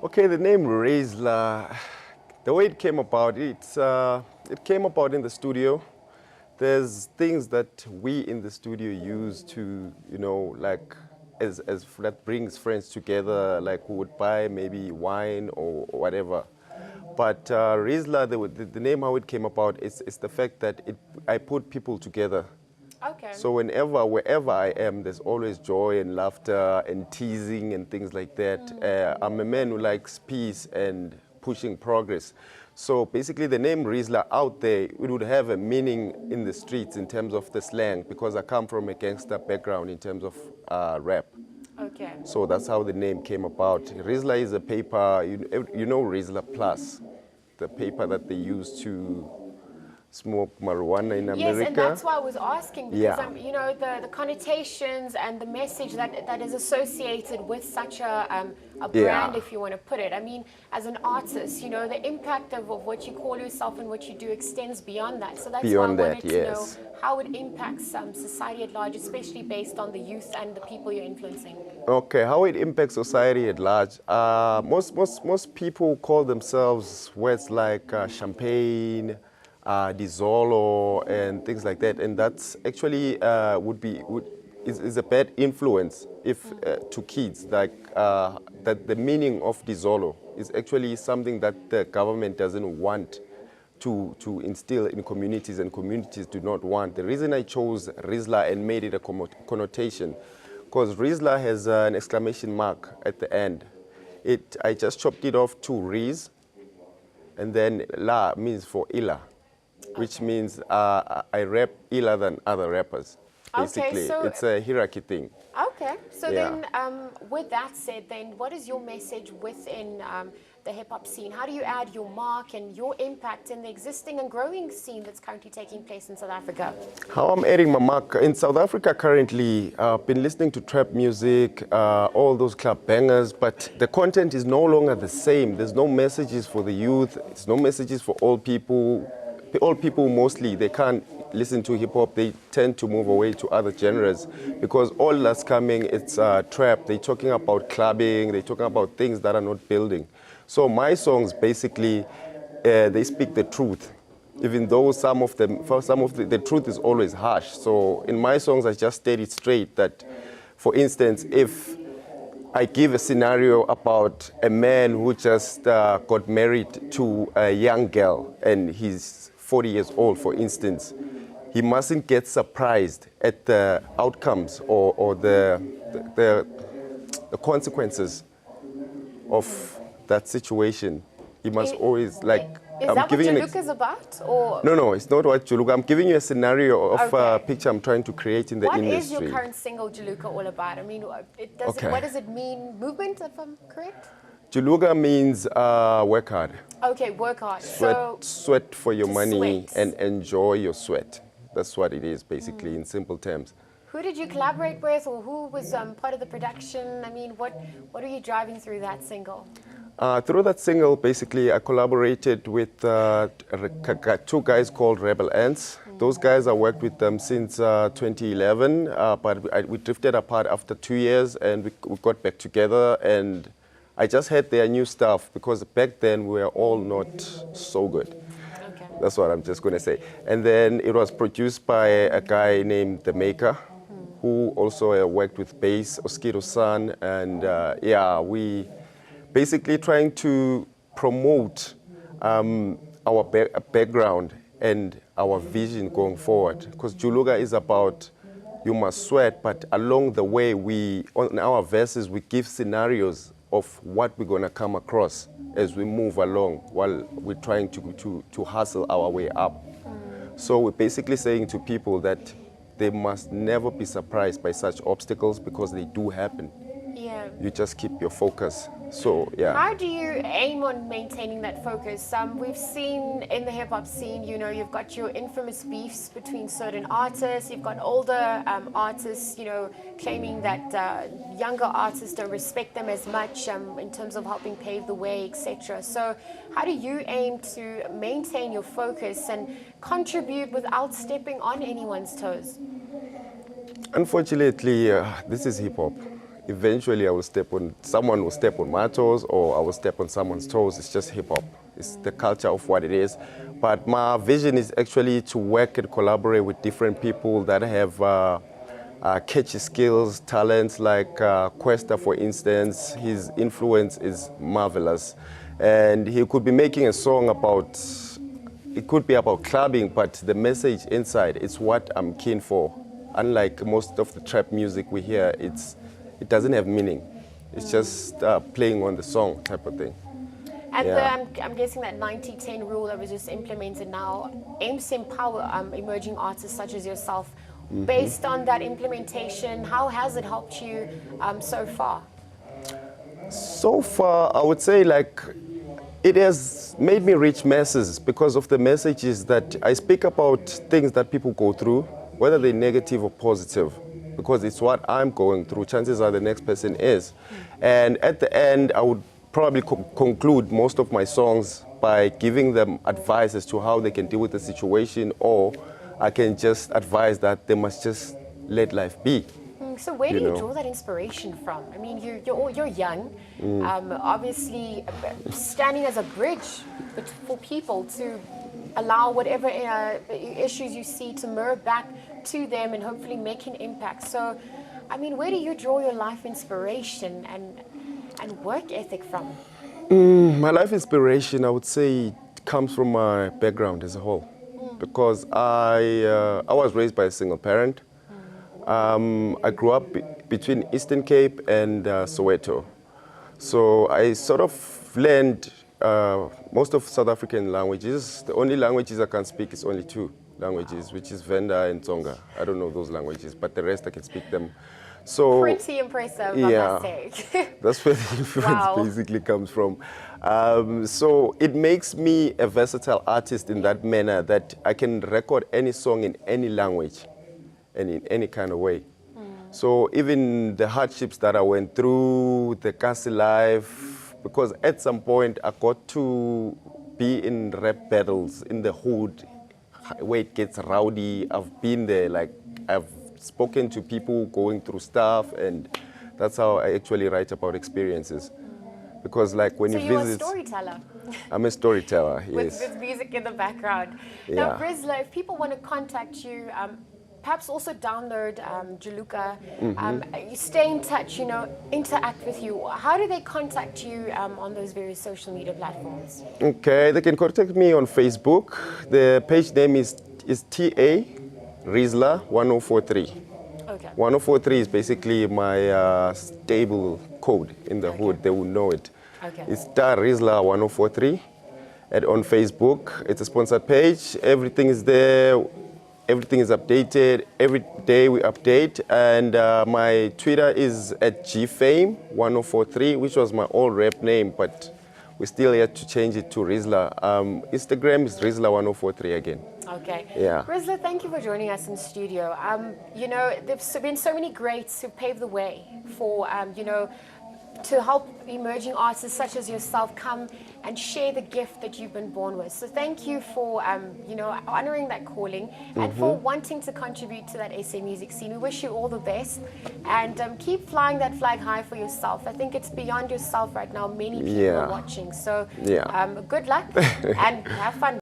Okay, the name Rizzla, the way it came about, it came about in the studio. There's things that we in the studio use to, like as that brings friends together, like we would buy maybe wine or whatever. But Rizzla, the name how it came about is the fact that I put people together. Okay. So wherever I am, there's always joy and laughter and teasing and things like that. I'm a man who likes peace and pushing progress. So basically the name Rizzla out there, it would have a meaning in the streets in terms of the slang, because I come from a gangster background in terms of rap. Okay. So that's how the name came about. Rizzla is a paper, you know Rizzla Plus, the paper that they use to smoke marijuana in America. Yes, and that's why I was asking, because Yeah. the connotations and the message that is associated with such a brand, Yeah. if you want to put it. I mean, as an artist, the impact of what you call yourself and what you do extends beyond that. So that's Beyond why I that, wanted to know yes. how it impacts society at large, especially based on the youth and the people you're influencing. Okay, how it impacts society at large. Most people call themselves words like champagne, disolo, and things like that, and that's actually is a bad influence if to kids. Like that, the meaning of disolo is actually something that the government doesn't want to instill in communities, and communities do not want. The reason I chose Rizzla and made it a connotation, because Rizzla has an exclamation mark at the end. I just chopped it off to Riz, and then La means for Ila, which means I rap iller than other rappers. Basically, so it's a hierarchy thing. Okay, so Yeah. then with that said, then what is your message within the hip-hop scene? How do you add your mark and your impact in the existing and growing scene that's currently taking place in South Africa? How I'm adding my mark in South Africa currently, I've been listening to trap music, all those club bangers, but the content is no longer the same. There's no messages for the youth. There's no messages for old people. Old people mostly, they can't listen to hip hop. They tend to move away to other genres because all that's coming, it's trap. They're talking about clubbing. They're talking about things that are not building. So my songs basically, they speak the truth, even though for some of the truth is always harsh. So in my songs, I just state it straight that, for instance, if I give a scenario about a man who just got married to a young girl and he's 40 years old, for instance, he mustn't get surprised at the outcomes or the consequences of that situation. He must always, like, Is I'm that what giving your an look is about? Or No, it's not what Juluka. I'm giving you a scenario of a Okay. picture I'm trying to create in the what industry. is your current single, Jaluka, all about? I mean, Okay. what does it mean? Movement, if I'm correct? Juluka means work hard. Okay, work hard. So, Sweat for your to money sweat. and enjoy your sweat. That's what it is, basically, in simple terms. who did you collaborate with, or who was part of the production? I mean, what are you driving through that single? Through that single, basically, I collaborated with two guys called Rebel Ants. Those guys, I worked with them since 2011, but we drifted apart after 2 years, and we got back together, and I just had their new stuff, because back then we were all not so good. Okay. That's what I'm just going to say. And then it was produced by a guy named The Maker, who also worked with Bass, Oskito San, and we basically trying to promote our background and our vision going forward. Because Juluka is about you must sweat, but along the way, on our verses, we give scenarios of what we're going to come across as we move along while we're trying to hustle our way up. So we're basically saying to people that they must never be surprised by such obstacles, because they do happen. Yeah. You just keep your focus. So, yeah. How do you aim on maintaining that focus? We've seen in the hip-hop scene, you've got your infamous beefs between certain artists. You've got older artists, claiming that younger artists don't respect them as much in terms of helping pave the way, etc. So how do you aim to maintain your focus and contribute without stepping on anyone's toes? Unfortunately, this is hip-hop. eventually someone will step on my toes, or I will step on someone's toes. It's just hip hop. It's the culture of what it is. But my vision is actually to work and collaborate with different people that have catchy skills, talents, like Questa, for instance. His influence is marvelous. And he could be making a song about, it could be about clubbing, but the message inside is what I'm keen for. Unlike most of the trap music we hear, it doesn't have meaning. It's just playing on the song type of thing. And Yeah. I'm guessing that 90-10 rule that was just implemented now aims to empower emerging artists such as yourself. Based on that implementation, how has it helped you so far? So far, I would say like it has made me reach masses because of the messages that I speak about, things that people go through, whether they're negative or positive, because it's what I'm going through. Chances are the next person is. And at the end, I would probably conclude most of my songs by giving them advice as to how they can deal with the situation, or I can just advise that they must just let life be. So where do you draw that inspiration from? I mean, you're young, obviously standing as a bridge for people to allow whatever issues you see to mirror back to them and hopefully make an impact. So, I mean, where do you draw your life inspiration and work ethic from? My life inspiration, I would say, comes from my background as a whole, because I was raised by a single parent. I grew up between Eastern Cape and Soweto. So I sort of learned most of South African languages. The only languages I can speak is only two languages, which is Venda and Tsonga. I don't know those languages, but the rest I can speak them. So pretty impressive, yeah, I must say. that's where the influence Wow. basically comes from. So it makes me a versatile artist in that manner that I can record any song in any language and in any kind of way. So even the hardships that I went through, the Kasi life, because at some point I got to be in rap battles in the hood where it gets rowdy. I've been there, like I've spoken to people going through stuff, and that's how I actually write about experiences. Because like when So you you're visit, a storyteller I'm a storyteller, yes. with music in the background. Now, Yeah. Rizzla, if people want to contact you, perhaps also download Jaluka, you stay in touch, interact with you. How do they contact you on those various social media platforms? Okay, they can contact me on Facebook. The page name is TA Rizzla 1043. Okay. 1043 is basically my stable code in the hood. They will know it. Okay. It's Rizzla 1043. And on Facebook, it's a sponsored page. Everything is there. Everything is updated. Every day we update. And my Twitter is at GFame1043, which was my old rap name, but we still yet to change it to Rizzla. Instagram is Rizzla1043 again. Okay. Yeah. Rizzla, thank you for joining us in studio. There's been so many greats who paved the way for, to help emerging artists such as yourself come and share the gift that you've been born with. So thank you for, honoring that calling and for wanting to contribute to that SA music scene. We wish you all the best, and keep flying that flag high for yourself. I think it's beyond yourself right now. Many people are watching. So Yeah. good luck and have fun.